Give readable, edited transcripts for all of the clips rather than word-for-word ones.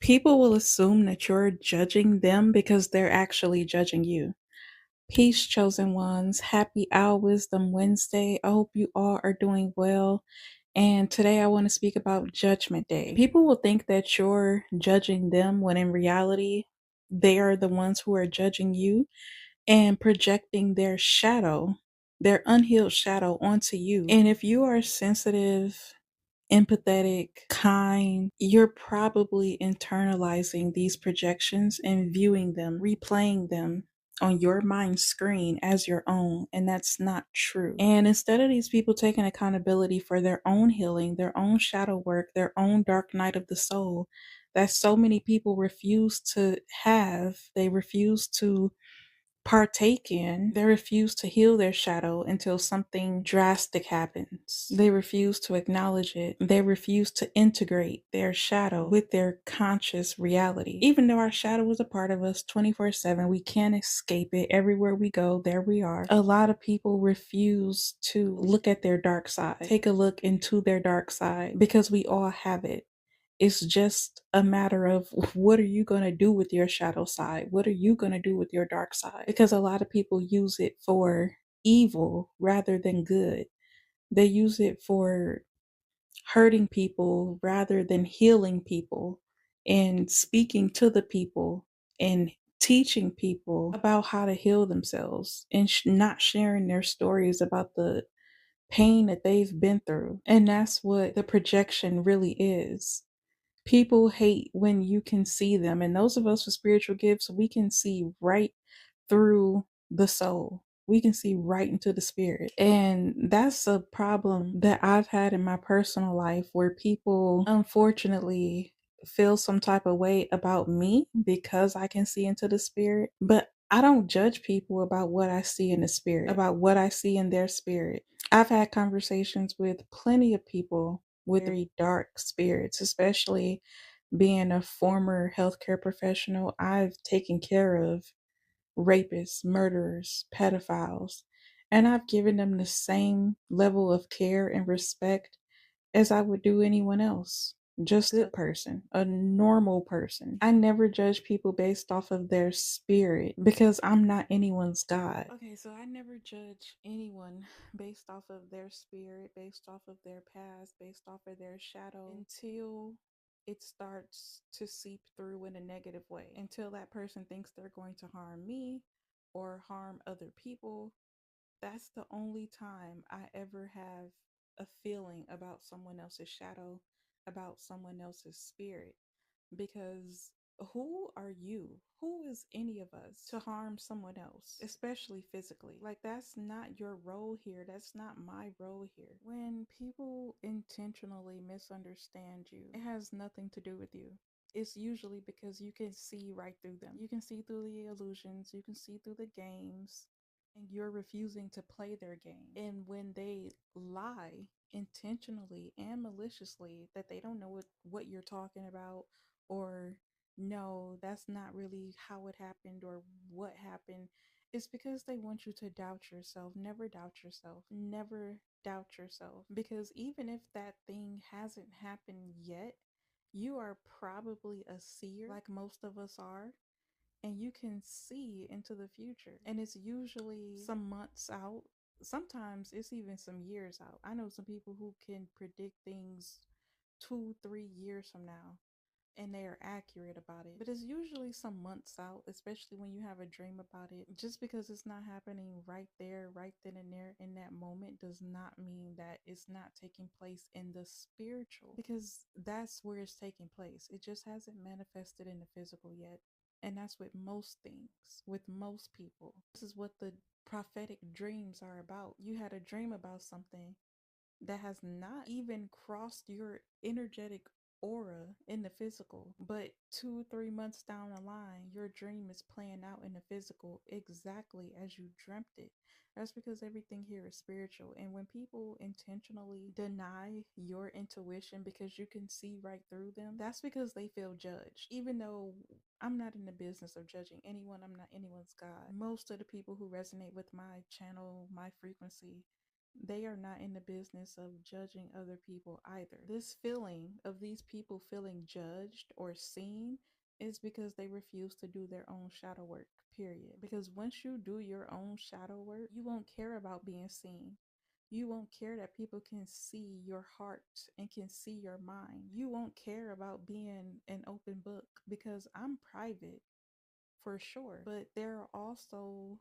People will assume that you're judging them because they're actually judging you. Peace, chosen ones. Happy Owl Wisdom Wednesday. I hope you all are doing well. And today I want to speak about Judgment Day. People will think that you're judging them when in reality, they are the ones who are judging you and projecting their shadow, their unhealed shadow onto you. And if you are sensitive, empathetic, kind, you're probably internalizing these projections and viewing them, replaying them on your mind screen as your own, and that's not true. And instead of these people taking accountability for their own healing, their own shadow work, their own dark night of the soul, that so many people refuse to have, they refuse to partake in, they refuse to heal their shadow until something drastic happens. They refuse to acknowledge it. They refuse to integrate their shadow with their conscious reality. Even though our shadow is a part of us 24/7, we can't escape it. Everywhere we go, there we are. A lot of people refuse to look at their dark side, take a look into their dark side, because we all have it. It's just a matter of what are you going to do with your shadow side? What are you going to do with your dark side? Because a lot of people use it for evil rather than good. They use it for hurting people rather than healing people and speaking to the people and teaching people about how to heal themselves and not sharing their stories about the pain that they've been through. And that's what the projection really is. People hate when you can see them. And those of us with spiritual gifts, we can see right through the soul. We can see right into the spirit. And that's a problem that I've had in my personal life where people unfortunately feel some type of way about me because I can see into the spirit. But I don't judge people about what I see in the spirit, about what I see in their spirit. I've had conversations with plenty of people with very dark spirits, especially being a former healthcare professional. I've taken care of rapists, murderers, pedophiles, and I've given them the same level of care and respect as I would do anyone else. Just a good person, a normal person. I never judge people based off of their spirit because I'm not anyone's God. Okay, so I never judge anyone based off of their spirit, based off of their past, based off of their shadow until it starts to seep through in a negative way, until that person thinks they're going to harm me or harm other people. That's the only time I ever have a feeling about someone else's shadow, about someone else's spirit. Because who are you? Who is any of us to harm someone else, especially physically? Like, that's not your role here. That's not my role here. When people intentionally misunderstand you, it has nothing to do with you. It's usually because you can see right through them. You can see through the illusions, you can see through the games, and you're refusing to play their game. And when they lie intentionally and maliciously that they don't know what you're talking about, or no, that's not really how it happened or what happened, it's because they want you to doubt yourself. Never doubt yourself. Never doubt yourself. Because even if that thing hasn't happened yet, you are probably a seer, like most of us are, and you can see into the future. And it's usually some months out. Sometimes it's even some years out. I know some people who can predict things 2, 3 years from now, and they are accurate about it. But it's usually some months out, especially when you have a dream about it. Just because it's not happening right there, right then and there in that moment, does not mean that it's not taking place in the spiritual, because that's where it's taking place. It just hasn't manifested in the physical yet. And that's with most things, with most people. This is what the prophetic dreams are about. You had a dream about something that has not even crossed your energetic aura in the physical, but 2, 3 months down the line, your dream is playing out in the physical exactly as you dreamt it. That's because everything here is spiritual. And when people intentionally deny your intuition because you can see right through them, that's because they feel judged. Even though I'm not in the business of judging anyone, I'm not anyone's God. Most of the people who resonate with my channel, my frequency, they are not in the business of judging other people either. This feeling of these people feeling judged or seen is because they refuse to do their own shadow work, period. Because once you do your own shadow work, you won't care about being seen. You won't care that people can see your heart and can see your mind. You won't care about being an open book because I'm private for sure. But there are also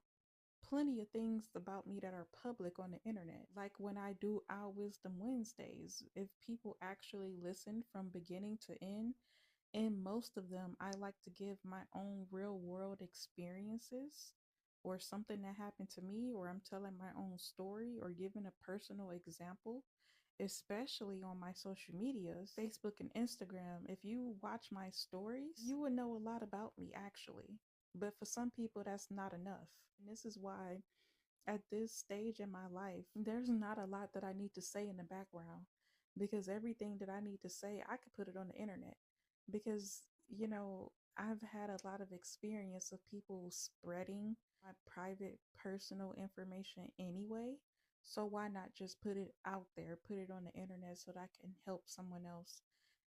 plenty of things about me that are public on the internet. Like when I do Our Wisdom Wednesdays, if people actually listen from beginning to end, in most of them, I like to give my own real world experiences or something that happened to me, or I'm telling my own story or giving a personal example, especially on my social medias, Facebook and Instagram. If you watch my stories, you would know a lot about me actually. But for some people, that's not enough. And this is why at this stage in my life, there's not a lot that I need to say in the background because everything that I need to say, I could put it on the internet because, I've had a lot of experience of people spreading my private personal information anyway. So why not just put it out there, put it on the internet so that I can help someone else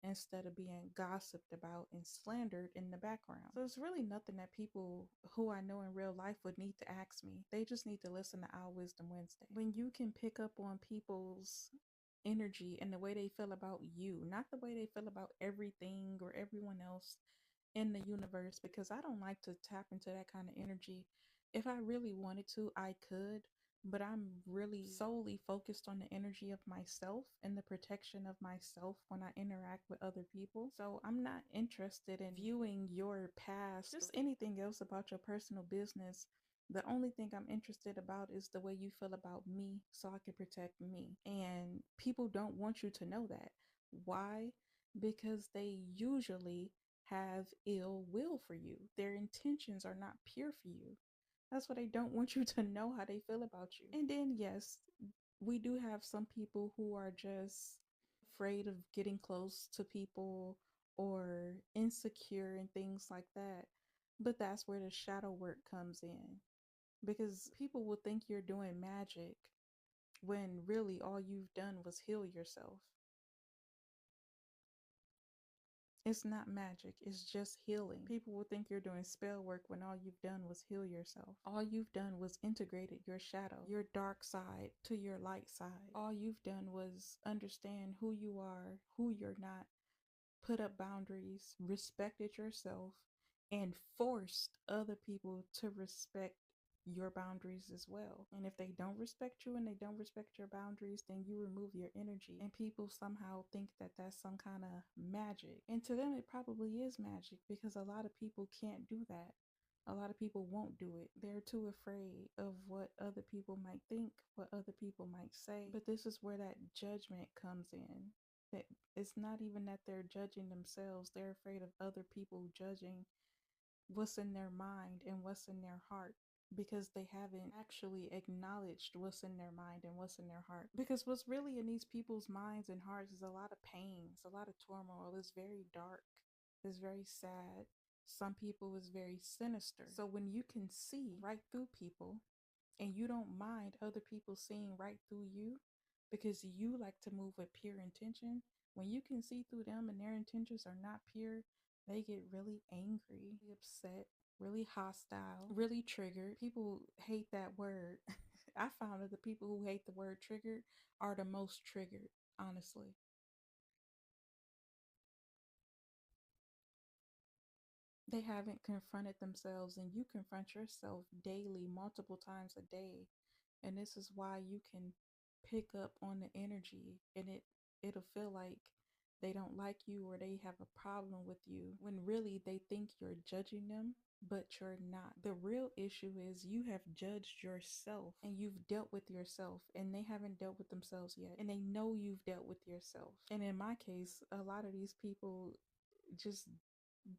instead of being gossiped about and slandered in the background. So it's really nothing that people who I know in real life would need to ask me. They just need to listen to Our Wisdom Wednesday. When you can pick up on people's energy and the way they feel about you, not the way they feel about everything or everyone else in the universe, because I don't like to tap into that kind of energy. If I really wanted to, I could, but I'm really solely focused on the energy of myself and the protection of myself when I interact with other people. So I'm not interested in viewing your past, just anything else about your personal business. The only thing I'm interested about is the way you feel about me so I can protect me. And people don't want you to know that. Why? Because they usually have ill will for you. Their intentions are not pure for you. That's why they don't want you to know how they feel about you. And then, yes, we do have some people who are just afraid of getting close to people or insecure and things like that. But that's where the shadow work comes in because people will think you're doing magic when really all you've done was heal yourself. It's not magic, it's just healing. People will think you're doing spell work when all you've done was heal yourself. All you've done was integrated your shadow, your dark side to your light side. All you've done was understand who you are, who you're not, put up boundaries, respected yourself, and forced other people to respect your boundaries as well. And if they don't respect you and they don't respect your boundaries, then you remove your energy. And people somehow think that that's some kind of magic. And to them, it probably is magic because a lot of people can't do that. A lot of people won't do it. They're too afraid of what other people might think, what other people might say. But this is where that judgment comes in. That it's not even that they're judging themselves, they're afraid of other people judging what's in their mind and what's in their heart because they haven't actually acknowledged what's in their mind and what's in their heart. Because what's really in these people's minds and hearts is a lot of pain, it's a lot of turmoil, it's very dark, it's very sad. Some people is very sinister. So when you can see right through people and you don't mind other people seeing right through you because you like to move with pure intention, when you can see through them and their intentions are not pure, they get really angry, really upset, really hostile, really triggered. People hate that word. I found that the people who hate the word triggered are the most triggered, honestly. They haven't confronted themselves, and you confront yourself daily, multiple times a day. And this is why you can pick up on the energy, and it'll feel like they don't like you or they have a problem with you when really they think you're judging them, but you're not. The real issue is you have judged yourself and you've dealt with yourself, and they haven't dealt with themselves yet, and they know you've dealt with yourself. And in my case, a lot of these people just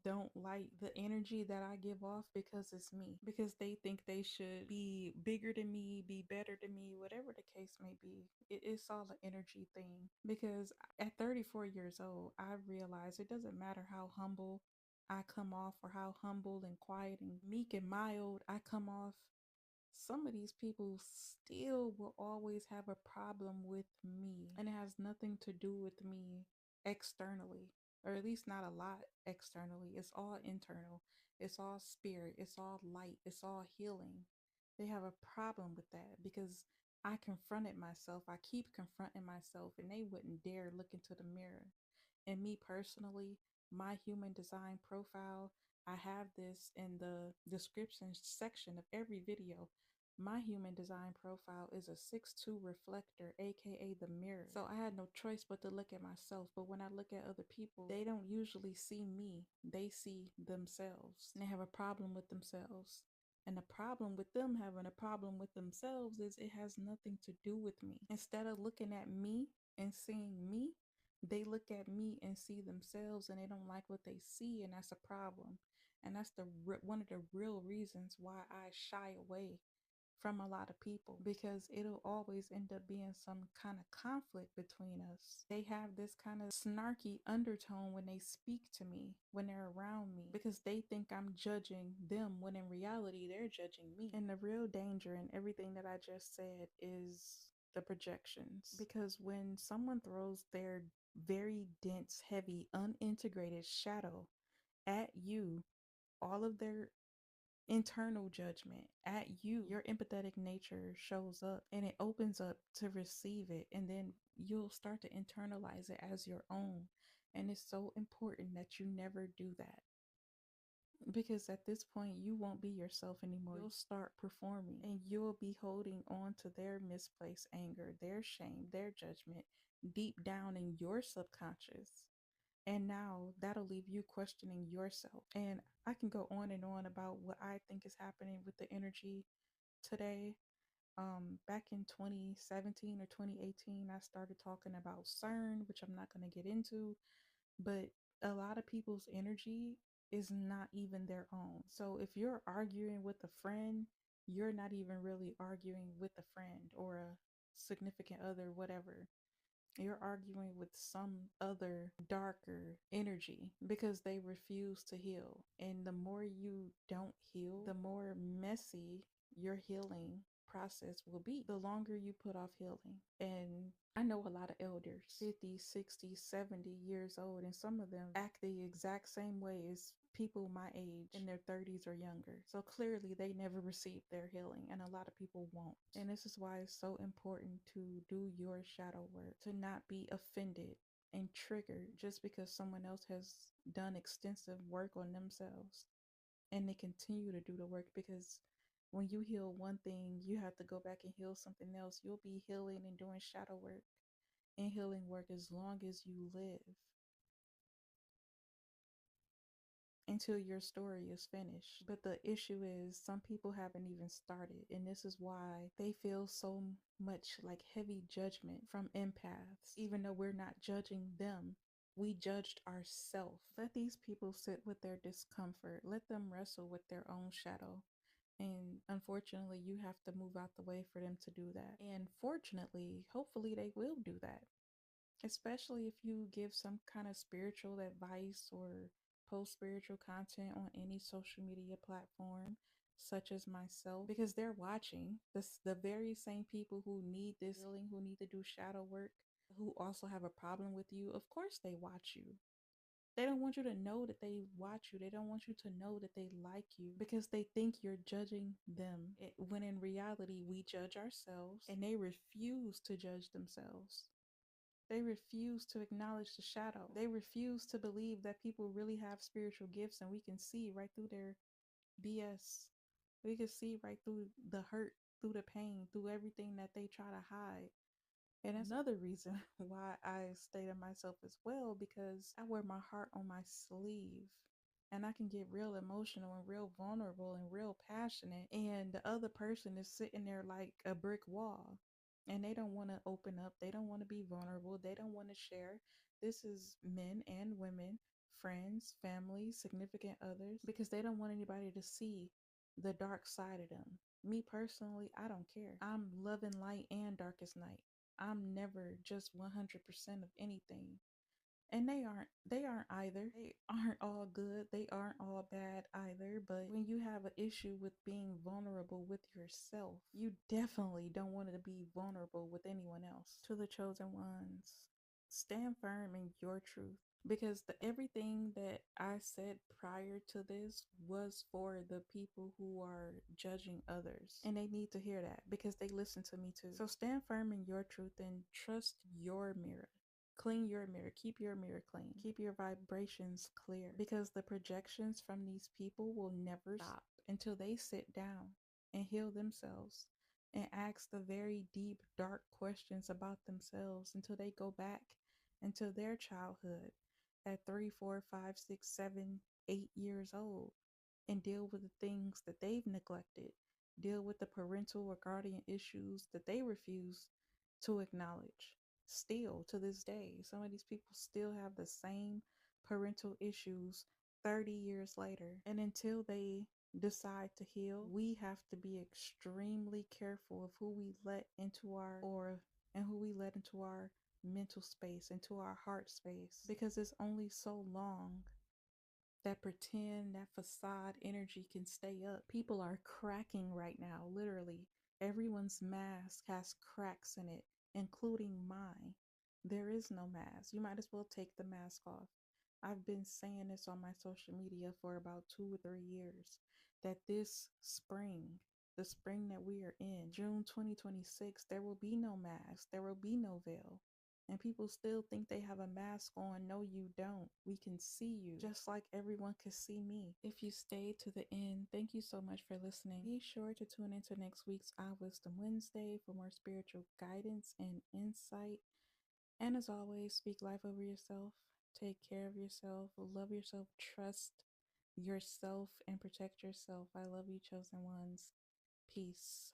don't like the energy that I give off because it's me. Because they think they should be bigger than me, be better than me, whatever the case may be. It's all an energy thing. Because at 34 years old, I realized it doesn't matter how humble I come off or how humble and quiet and meek and mild I come off. some of these people still will always have a problem with me, and it has nothing to do with me externally, or at least not a lot externally. It's all internal, it's all spirit, it's all light, it's all healing. They have a problem with that because I confronted myself. I keep confronting myself, and they wouldn't dare look into the mirror. And me personally, my human design profile, I have this in the description section of every video. My human design profile is a 6'2" reflector, aka the mirror. So I had no choice but to look at myself. But when I look at other people, they don't usually see me, they see themselves. And they have a problem with themselves. And the problem with them having a problem with themselves is it has nothing to do with me. Instead of looking at me and seeing me, they look at me and see themselves, and they don't like what they see, and that's a problem. And that's the one of the real reasons why I shy away from a lot of people, because it'll always end up being some kind of conflict between us. They have this kind of snarky undertone when they speak to me, when they're around me, because they think I'm judging them when in reality they're judging me. And the real danger in everything that I just said is the projections, because when someone throws their very dense, heavy, unintegrated shadow at you, all of their internal judgment at you, your empathetic nature shows up, and it opens up to receive it, and then you'll start to internalize it as your own. And it's so important that you never do that, because at this point you won't be yourself anymore. You'll start performing, and you'll be holding on to their misplaced anger, their shame, their judgment deep down in your subconscious. And now that'll leave you questioning yourself. And I can go on and on about what I think is happening with the energy today. Back in 2017 or 2018, I started talking about CERN, which I'm not going to get into, but a lot of people's energy is not even their own. So if you're arguing with a friend, you're not even really arguing with a friend or a significant other, whatever. You're arguing with some other darker energy because they refuse to heal. And the more you don't heal, the more messy your healing process will be, the longer you put off healing. And I know a lot of elders, 50, 60, 70 years old, and some of them act the exact same way as people my age in their 30s or younger. So clearly they never received their healing, and a lot of people won't. And this is why it's so important to do your shadow work, to not be offended and triggered just because someone else has done extensive work on themselves and they continue to do the work. Because when you heal one thing, you have to go back and heal something else. You'll be healing and doing shadow work and healing work as long as you live, until your story is finished. But the issue is some people haven't even started, and this is why they feel so much like heavy judgment from empaths, even though we're not judging them. We judged ourselves. Let these people sit with their discomfort. Let them wrestle with their own shadow. And unfortunately, you have to move out the way for them to do that. And fortunately, hopefully they will do that, especially if you give some kind of spiritual advice or post spiritual content on any social media platform, such as myself, because they're watching. This the very same people who need this healing, who need to do shadow work, who also have a problem with you. Of course they watch you. They don't want you to know that they watch you. They don't want you to know that they like you, because they think you're judging them. When in reality, we judge ourselves, and they refuse to judge themselves. They refuse to acknowledge the shadow. They refuse to believe that people really have spiritual gifts, and we can see right through their BS. We can see right through the hurt, through the pain, through everything that they try to hide. And that's another reason why I stay to myself as well, because I wear my heart on my sleeve. And I can get real emotional and real vulnerable and real passionate. And the other person is sitting there like a brick wall. And they don't want to open up. They don't want to be vulnerable. They don't want to share. This is men and women, friends, family, significant others, because they don't want anybody to see the dark side of them. Me personally, I don't care. I'm loving light and darkest night. I'm never just 100% of anything. And they aren't either. They aren't all good. They aren't all bad either. But when you have an issue with being vulnerable with yourself, you definitely don't want to be vulnerable with anyone else. To the chosen ones, stand firm in your truth. Because everything that I said prior to this was for the people who are judging others. And they need to hear that because they listen to me too. So stand firm in your truth and trust your mirror. Clean your mirror. Keep your mirror clean. Keep your vibrations clear because the projections from these people will never stop until they sit down and heal themselves and ask the very deep, dark questions about themselves until they go back into their childhood at 3, 4, 5, 6, 7, 8 years old and deal with the things that they've neglected, deal with the parental or guardian issues that they refuse to acknowledge. Still to this day, some of these people still have the same parental issues 30 years later. And until they decide to heal, we have to be extremely careful of who we let into our aura and who we let into our mental space, into our heart space, because it's only so long that pretend, that facade energy can stay up. People are cracking right now, literally. Everyone's mask has cracks in it, including mine. There is no mask. You might as well take the mask off. I've been saying this on my social media for about 2 or 3 years that this spring, the spring that we are in, June 2026, there will be no mask. There will be no veil. And people still think they have a mask on. No, you don't. We can see you just like everyone can see me. If you stayed to the end, thank you so much for listening. Be sure to tune into next week's I Wisdom Wednesday for more spiritual guidance and insight. And as always, speak life over yourself. Take care of yourself. Love yourself. Trust yourself and protect yourself. I love you, chosen ones. Peace.